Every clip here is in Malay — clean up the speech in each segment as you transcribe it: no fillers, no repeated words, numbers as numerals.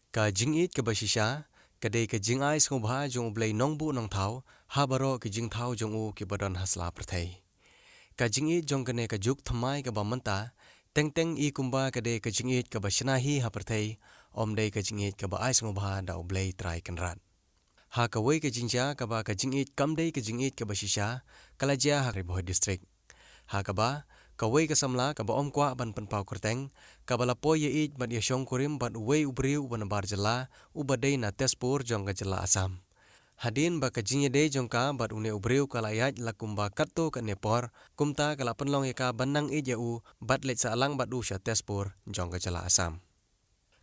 Ka jingit ka basisha, kadai ka jingai sngobha jong blai nongbu nong thau, habaro ka jing thau jong u ki badon hasla prathai. Ka jingit jong kane ka juk thamai ka bamanta, teng I kumba kadai ka jingit ka basinahi ha prathai, omdai ka jingit ka ba ai sngobha da blai trai kanrat. Ha ka wei ka jingja ka ba ka jingit kamdai ka jingit ka basisha, kalaja ha riboh district. Ha ka ba, ka wei ka samla ka ba om kwa ban penpau kerteng, ka ba lapo ye it ban ye syong kurim ban wei ubriu ban bar jela, ubadai na tespur jong ka jela asam. Hadin ba ka jingye de jong ka bat une ubriu ka layat lakumba katto ka nepor, kumta ka la penlong ye ka banang it ye u, bat let sa alang bat u sya tespur jong ka jela asam.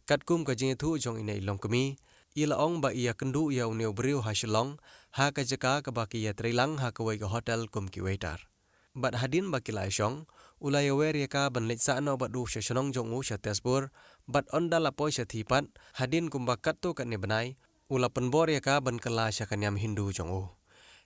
Katkum ka jingye thu jong ine ilong kami, ila ong ba iya kendu ya une ubriu ha shilong, ha ka jeka ka ba ki ya trilang ha ka wei ka hotel kum ki waiter. Bat hadin ba kilai syong, ulai awer ye ka ban let sa no bat du sya shnong jong u sya tespur, bat onda la poi sya thipat, hadin kumba katto ka ne banai, ula penbor ye ka ban kala sya kanyam Hindu jong u.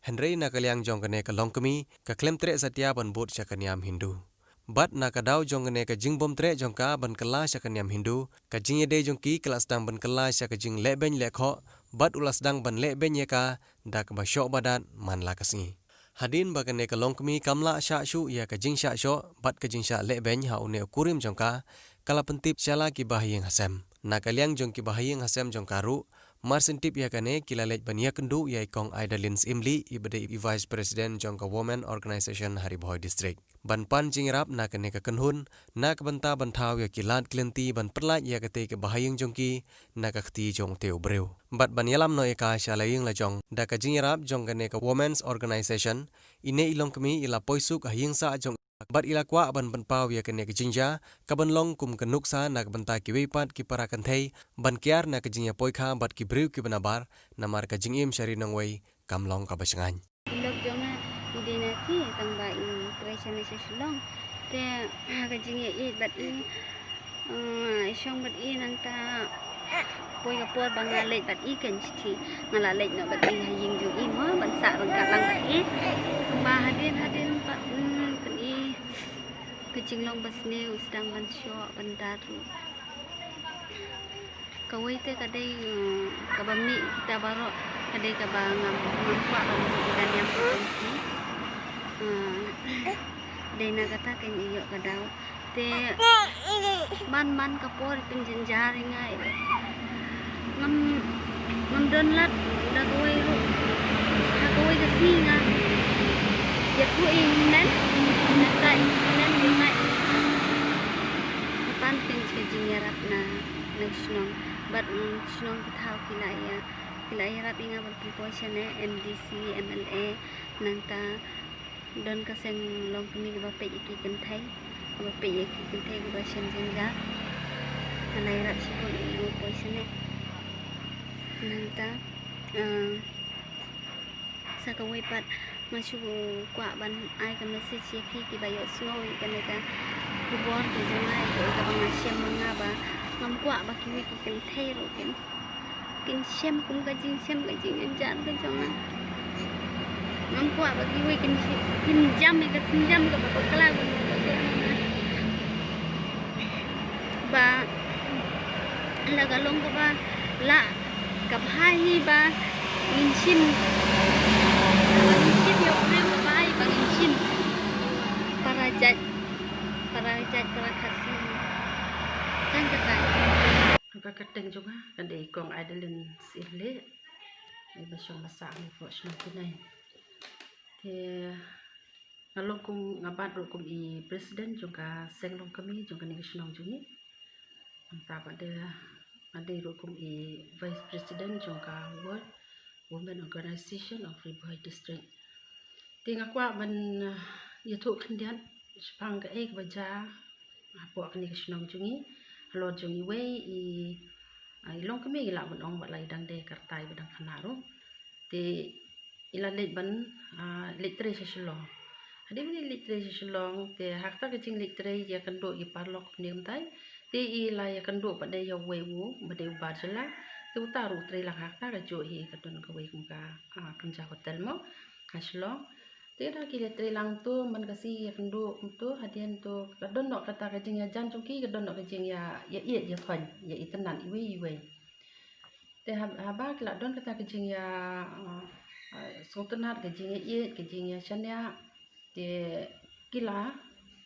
Henry na kalyang jong kane ka longkami, ka klem tre satya ban bot sya kanyam Hindu. Bat na ka daw jong kane ka jingbom tre jong ka ban kala sya kanyam Hindu, ka jingye de jong ki kelas dang ban kala sya ka jing leben lekho, bat ulas dang ban leben ye ka, da ka ba syok badat man la kasngi. Hadin ba kane ka longkami kamla sya syu ya ka jing sya syo, bat ka jing sya leben ha une kurim jong ka, kala pentip syala ki bahayeng hasem. Na kalyang jong ki bahayeng hasem jong karu, marsin tip ya kane kila let ban ya kendu ya ikong Idalins Imli ibade I Vice President jong ka Women Organization Hariboy District. Ban pan jingrap na kane ka kenhun, na ka banta bantaw ya kilat klenti ban perlat ya kate ka bahayeng jong ki, na ka khti jong teu breu. Bat ban yalam no eka syalayeng la jong, da ka jingrap jong kane ka Women's Organization, ine ilong kami ila poisuk hayeng sa jong bat ila kwa ban penpau ya kane ka jinja, ka ban long kum ka nuksa na ka banta ki weipat ki para kanthei, ban kiar na ka jingya poikha bat ki breu ki banabar, namar ka jingim syari nang wei, kam long ka basangany. Ilog jonga idena ki tang ba in kreation sa sulong te ka jingye it bat in syong bat in anta poi ka por bangalet bat I kan chi ngalalet no bat in haying jong I mo ban sa ban ka lang bat I ba hadin bat kan I ka jinglong bas ne usdang ban syo ban daru kawai te kadai ka bami kita baro kadai ka ba ngam kwa ban dan yang penting dai na kata kan iyo kadaw te man kapor penjenjar ngai ngam don lat da kawai ro da kawai ka singa ya ku inen nata inen ngai pan penjen jinyarat na nasional bat snong thau kilaya rat inga ban proportion MDC MLA nanta don ka seng long kami ka pe iki kenthai ba pe iki kenthai ka ba shen jenja kalaya rat sipon i proportion nanta sa ka wei pat masu kwa ban ai ka message ye ki ba yo snow ka ne ka kubor ke jemai ka bang shem manga ba ngam kwa ba ki wi ki kenthai ro kin shem kum ka jing jan ka jong ngam kwa ba ki wi kin jam ka ba kala ba la ga long ka ba la ka bhai ba inshin yo pre ba ai ba inshin para jat para kasih kan ka Ka kateng juga kan dei kong Idalin Imli ai ba syong masak ni fo syong kinai te ngalong kum ngabat ro kum I president jong ka senglong kami jong ka ni syong jungi anta ade ro kum I vice president jong ka ward Women Organization of Riboy District te ngakwa ban yathuk khandian spang ka ek baja apo ka ni syong jungi Lord jong iwei I long kami ila ban ong balai dang de kartai badang khanaro te ila let ban litre sa shilong adi ni litre sa shilong te hakta ka jing litre ya kando I parlok nim tai te ila ya kando pada ya wei wu bade ba jela te utaru tre la hakta ka jo hi ka don ka wei kum ka kunja hotel mo ka shilong te da ki litre lang tu man kasi ya kando tu hadian tu ka don no kata ka jing ya jan jong ki ka don no ka jing ya ye ya thon ya itanan iwei te haba kila don kata kejing ya sultanat kejing ya it kejing ya chanya te kila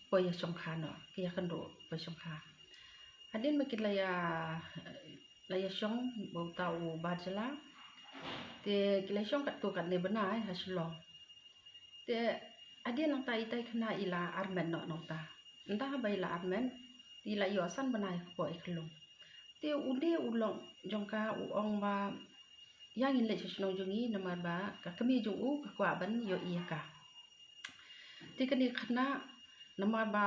poya songkha no kia kendo poya songkha adin makin la ya song bau tau bajela te kila song kat tu kat ne benai haslong te adin nang tai tai kena ila armen no nang ta entah bai la armen ila yo san benai ko iklong te ude ulong jongka uong ba yang in le shnong jongi namar ba ka kami jong u ka kwa ban yo iya ka te kani khna namar ba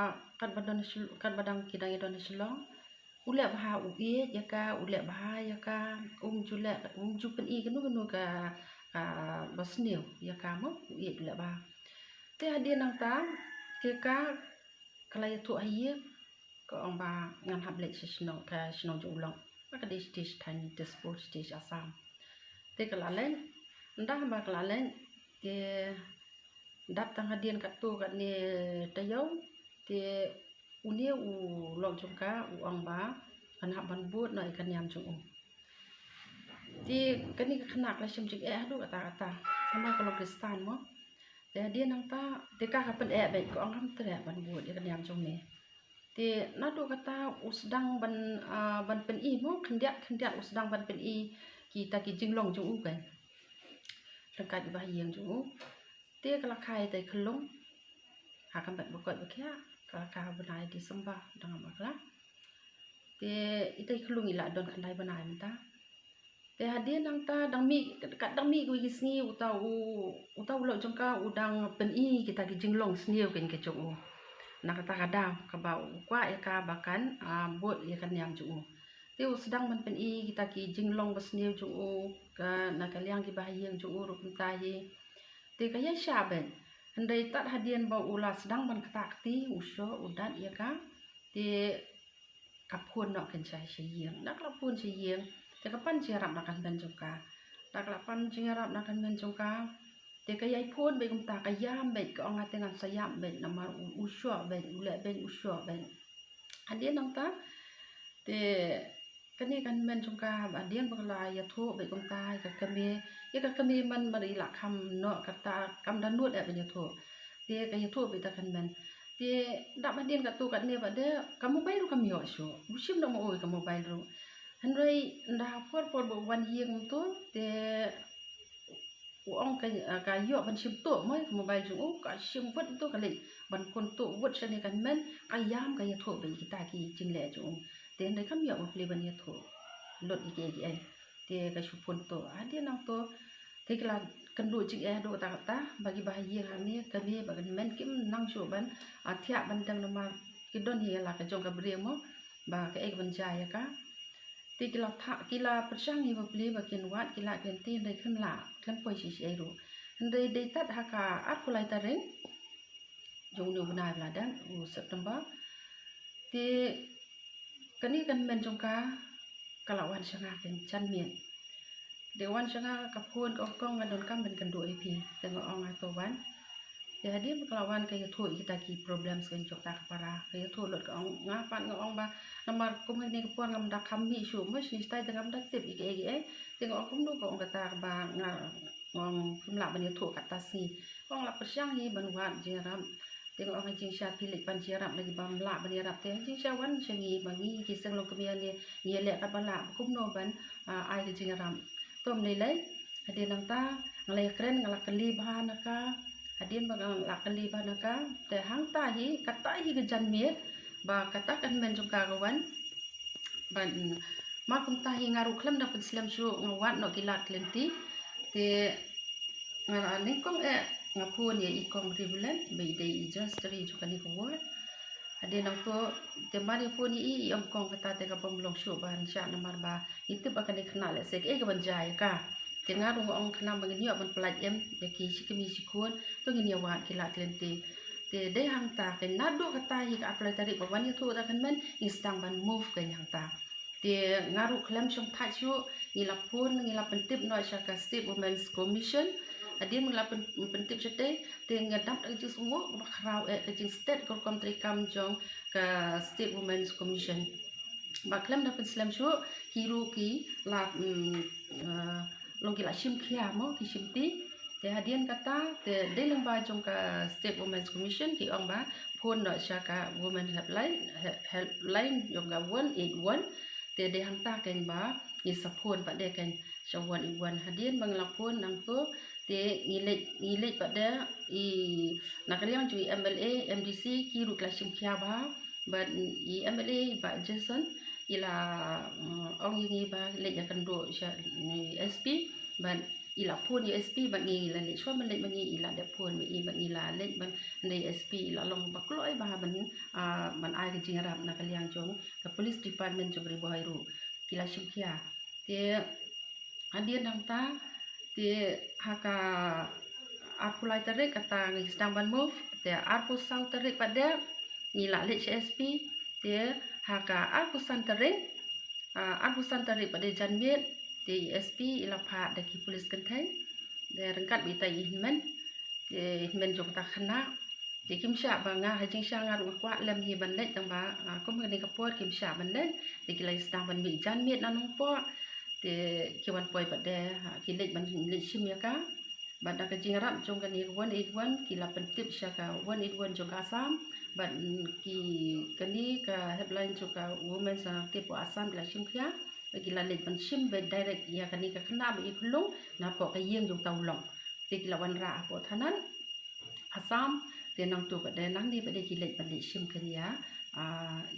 kan badang kidang idon shlong ule bah u ye ya ka ule bah ya ka jule ju pen i kanu ka basneu ya ka mo u ye ule ba te adin nang ta ke ka kala ya tu aye ko ong ba ngan hab le shnong ka shnong jong long ka di stage tan de sport stage asam te kelalen ndah ba kelalen te dap tang hadien kat tu kat ni tayau te unie u lok jongka u ong ba kan hab ban but no ikan yam jong te kani kena kla sim jing du kata sama kalau kristan mo te hadien nang ta te ka kapen be ko ong ham tre ban but ikan yam jong me te nadu kata usdang ban pen i mo kendiat usdang ban pen i kita ki jinglong jong u kan dekat bah yang jong u te kala kai tai kelong akan bat bokot bakya kala ka benai di sembah dengan makla te itai kelung ila don kandai benai menta te hadin nang ta kat dang mi kui gisni utau lo jongka udang pen i kita ki jinglong sniu kan ke jong u nak kata kadau ka ba kwa ya ka bakan bot ya kan yam jong u te sedang man pen i kita ki jinglong basniu jong u ka nak kaliang ki bahayeng jong u ru pentai te kaya syaben andai tat hadien ba ula sedang ban ketakti usyo udat ya ka te kapun no kan cai siyeng nak lapun siyeng te kapan jarap nakan ban jongka nak lapan jarap nakan ban jongka te kaya pun be kumta kayam be ko ong atengan sayam be namar usyo be ule be usyo be hadien nang ta te kani kan men jongka adien bakla ya thu be kumta ka kami man mari la kham no kata kam dan nut be ya thu te ka ya thu be ta kan men te dak badien ka tu kat ne ba de kamu bai ru kami yo syo busim dak mo oi kamu bai ru handai nda por bo wan hieng tu te uong ka yo ban sim tu moi kamu bai jung ka sim vat tu kali ban kon tu vat sani kan men kayam ka ya thu be kita ki jingle jung te ndai kam yo mo ban ya thu lot ike ai te ka supon to adien nang to te kala kendu jing do kata bagi bahaya kami bagan men kim nang ban athia ban dang nama kidon hi la ka jong ka brieng mo ba ka ek ban jaya ka te kila persang hi beli bakin wat kila kenti dai kham la kham poi si ai ro ndai dai tat haka at kulai tareng jong nu banai la dan September te kani kan men jong ka kalawan sanga kan chan mien dewan sanga kapun kong ngadon kam ben kan do ip tengok ong ato wan jadi kelawan kaya thu kita ki problem sen jok ta para kaya thu lot ong ngapan ngong ba namar kum ni kapun ngam dak kami su mas ni stai tengam dak tip ike tengok kum do ko ong kata ba ngong kum la ban thu kata si ong la persyang ni ban wan jeram tengok ong jing sya pilik pan jeram lagi bam la ban jeram te jing sya wan sengi bangi ki seng long kemian ni le ka bala kum no ban ai ke jeram tom ni lai hadin nang ta ngalai keren ngalak keli bahan ka hadin bagang lak keli bahan ka te hang ta hi kata hi gejan miet ba kata kan men jong ka kawan ban ma kum ta hi ngaru klem dapat islam syu ngawat no kilat lenti te ngani kong ngapun ye ikong ribulan be dei industry juga ni kuat ada nang to temani pun i om kong kata te ka pom long syu ban sya namar ba itu bakal dikenal se ke ban jai ka tengah rung ong kena bangni ban pelaj em ya ki sikemi sikun to ngin ya wat kilat lenti te dei hang ta ke nadu kata hi ka apply tari ba wan tu ta kan men instang ban move ke hang ta te ngaru klem syong tha syu ngilap pentip no sya ka state women's commission adin menglapan pentip sete te ngadap dak ju semua krau ke jing state ko kom trikam jong ka state women's commission ba klem dapat islam syu kiru ki la long kila shim khia mo ki shim ti te hadian kata te de lang ba jong ka State Women's Commission ki ong ba phone no sha ka women helpline jong ka 181 te de hang ta ken ba ni sapon pa de ken sha 181 hadian bang la phone nang to te ngilet pa de I nakaliang jui MLA MDC ki ru kla shim khia ba but I MLA ba Jason ila ong yingi ba le ya kan do sha SP ban ila phun SP ban ngi la le chwa ban le ban ngi ila de phun mi ban ila le ban nei SP ila long ba kloi ba ban ai ke jing rap na kaliang jong ka police department jong ri boy ru kila shim khia te adian nang ta te haka apulai tarik kata ngi sedang ban move te arpu sau tarik pada ngila le SP te haka arpusan tarik pada janmit te SP ila pha de ki police kanthai de rangkat bi tai hinmen te hinmen jong ta khana te kim sha ba nga ha jing sha nga ru kwa lam hi ban le tang ba kom ni ka por kim sha ban le te ki lai sedang ban mi janmit na nong po te ki wan poi pada ki le ban le shim ya ka ban da ka jing rap jong ka ni 181 ki la pentip sha ka 181 jong ka Assam ban ki kani ka headline jong ka women sa te po Assam la shim khia ki la le ban shim be direct ya kani ka khna ba I phulung na po ka yeng jong tau long te ki la wan ra po thanan Assam te nang tu ba de nang ni ba de ki le ban le shim kani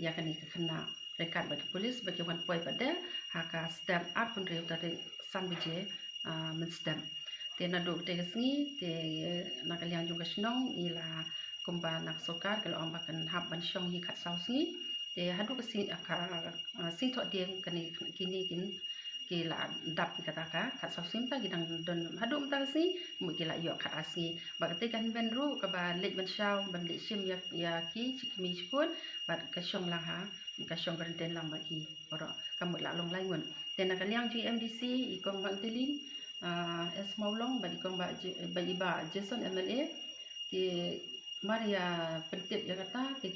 ya kani ka khna rekat ba ki police ba ki wan poi ba de ha ka stamp art pun reu ta de san bi je men stamp te na do te sngi te na kaliang jong ka snong ila kumba nak sokar kalau ang bakan hab ban shong hi khat sau sngi te hadu ka sing tho ding kani kini kin ki la dap kata ka khat sau sim ta gidang don hadu mta si mu ki la yo khat asngi ba te kan ben ru ka ba lek ban shau ban le shim ya ki chikmi chkun ba ka shong lang ha ka shong ban den lang ba ki oro ka mu la long lai ngun te na kaliang ji MDC I kong bang telin es maulong ba di kong ba Jason MLA ti Maria pentip ya kata ti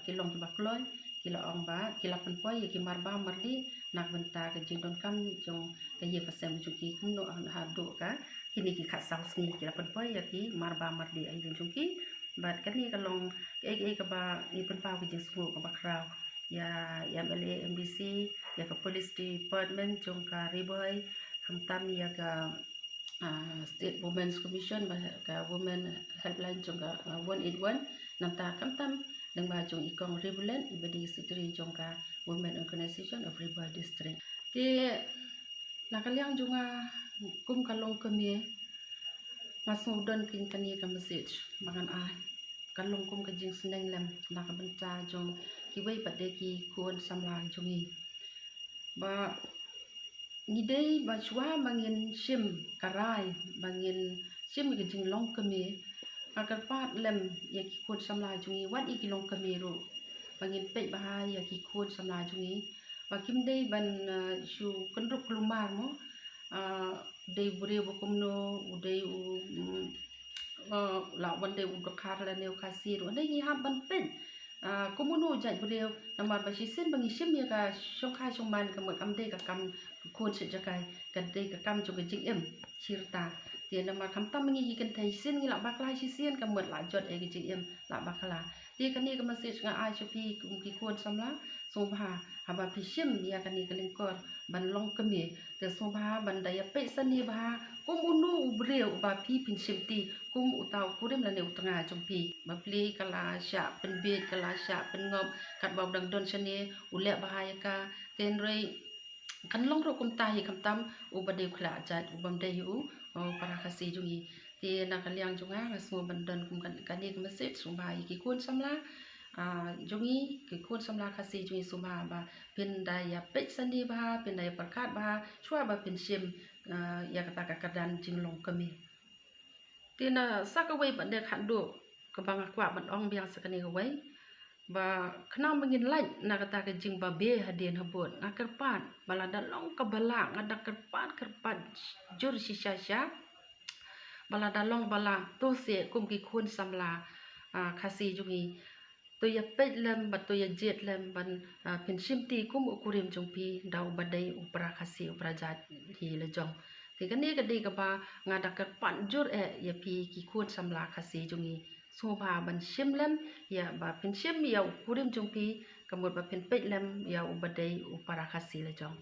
kilong ki bakloi kila ong ba kila penpoi ki marba mardi nak benta ke jindon kam jong ke ye pasem juki kumno ha do ka kini ki khat sau sni kila penpoi ya ki marba mardi ai jong ki bat kani kalong ke ba ni penpa ki jing sungu ka bakrau ya MLA MBC ya ka police department jong ka riboy kamtam ya ka State Women's Commission ka women helpline jong ka 181 nanta kamtam dang ba jong ikong Ribulan ibadi secretary jong ka women organization of Riboy district ti nakaliang jong kum kalong kami masudon kin kani ka message mangan ai kalong kum ka jing seneng lem nakabenta jong ki wei pade ki kun samlang jongi ba ngidei ba chwa mangin shim karai bangin shim ki jing long kami agar pat lem ya ki kun samla jungi wat I ki long kami ru bangin pe bahai ya ki kun samla jungi ba kim dei ban shu kendruk lumar mo dei bure bokumno udei la wan dei udokar la neu kasir dei ni ham ban pen komuno jai bure namar ba shi sen bangi shim ya ka shongkai shongman ka kam dei ka kam kun se jakai ka dei ka kam jo ka jing em chirta ti namar kam tam ngi kan thai sen ngi la baklai shi sen ka mot la jot e ki jing em la bakla ti kan ni ka message nga ai chupi kum ki kun samla sobha haba phishim ya kan ni kalin kor ban long kami te sobha ban daya pe sani ba kum unu ubreu ba phi phin simti kum utau kurim la ne utanga jompi ba pli kala sha pen bet kala sha pen ngom kat baw dang don chane ule bahaya ka ten rei kan long ro kum tai kam tam ubade khla jat ubam de yu para khasi jungi ti na kaliang junga ngasmo bandan kum kan ni message sumba ki kun samla jungi ki kun samla khasi jungi sumba ba pin daya pe sandi ba pin daya perkat ba chwa ba pin sim ya kata kadan jinglong kami tina sakawai bande khandu kabang kwa ban ong biang sakani wai ba khnam bangin lai na kata ka jing ba be hadien habot ngakerpat balada long ka bala ngada kerpat jur shisha balada long bala to se kum ki kun samla khasi jungi ตัวya pet lem bat to ya jet lem ban pen simti kum ukurim jongpi dau badai upra khasi upra jat hi le jong thì cái này cái đi cái ba ngà đặc cái bạn jur ya pi ki khuôn samla khasi jongi so ba ban sim lem ya ba pen sim ya ukurim jongpi kamut ba pen pet lem ya ubadai upra khasi le jong